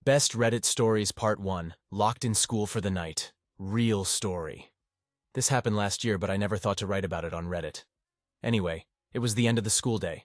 Best Reddit Stories Part 1, Locked in School for the Night. Real story. This happened last year, but I never thought to write about it on Reddit. Anyway, it was the end of the school day.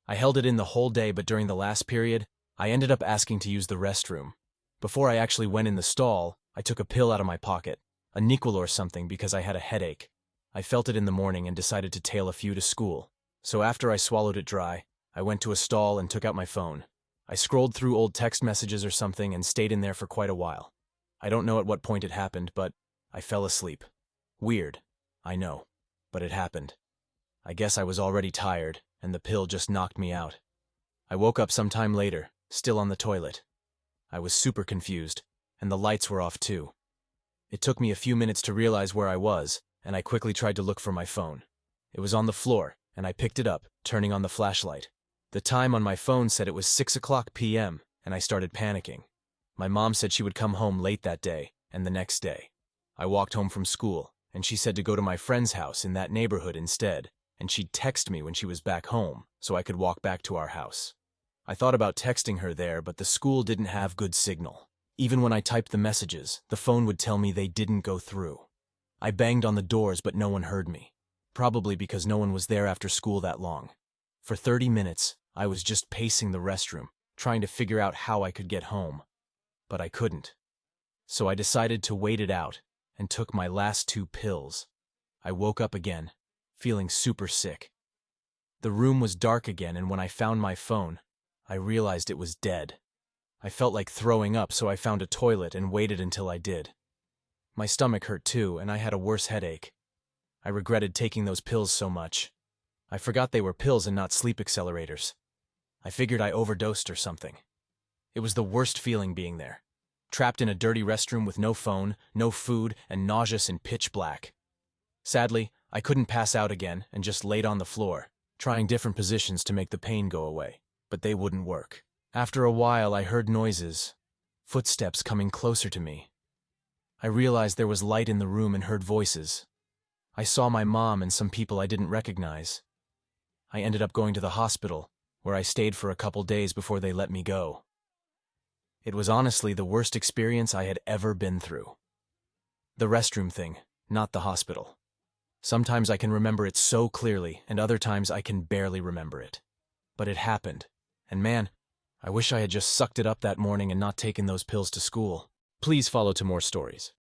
I held it in the whole day, but during the last period, I ended up asking to use the restroom. Before I actually went in the stall, I took a pill out of my pocket, a Nyquil or something, because I had a headache. I felt it in the morning and decided to tail a few to school. So after I swallowed it dry, I went to a stall and took out my phone. I scrolled through old text messages or something and stayed in there for quite a while. I don't know at what point it happened, but I fell asleep. Weird, I know, but it happened. I guess I was already tired, and the pill just knocked me out. I woke up some time later, still on the toilet. I was super confused, and the lights were off too. It took me a few minutes to realize where I was, and I quickly tried to look for my phone. It was on the floor, and I picked it up, turning on the flashlight. The time on my phone said it was 6:00 p.m., and I started panicking. My mom said she would come home late that day, and the next day. I walked home from school, and she said to go to my friend's house in that neighborhood instead, and she'd text me when she was back home, so I could walk back to our house. I thought about texting her there, but the school didn't have good signal. Even when I typed the messages, the phone would tell me they didn't go through. I banged on the doors, but no one heard me. Probably because no one was there after school that long. For 30 minutes, I was just pacing the restroom, trying to figure out how I could get home. But I couldn't. So I decided to wait it out, and took my last 2 pills. I woke up again, feeling super sick. The room was dark again, and when I found my phone, I realized it was dead. I felt like throwing up, so I found a toilet and waited until I did. My stomach hurt too, and I had a worse headache. I regretted taking those pills so much. I forgot they were pills and not sleep accelerators. I figured I overdosed or something. It was the worst feeling being there. Trapped in a dirty restroom with no phone, no food, and nauseous and pitch black. Sadly, I couldn't pass out again and just laid on the floor, trying different positions to make the pain go away, but they wouldn't work. After a while, I heard noises, footsteps coming closer to me. I realized there was light in the room and heard voices. I saw my mom and some people I didn't recognize. I ended up going to the hospital, where I stayed for a couple days before they let me go. It was honestly the worst experience I had ever been through. The restroom thing, not the hospital. Sometimes I can remember it so clearly, and other times I can barely remember it. But it happened, and man, I wish I had just sucked it up that morning and not taken those pills to school. Please follow to more stories.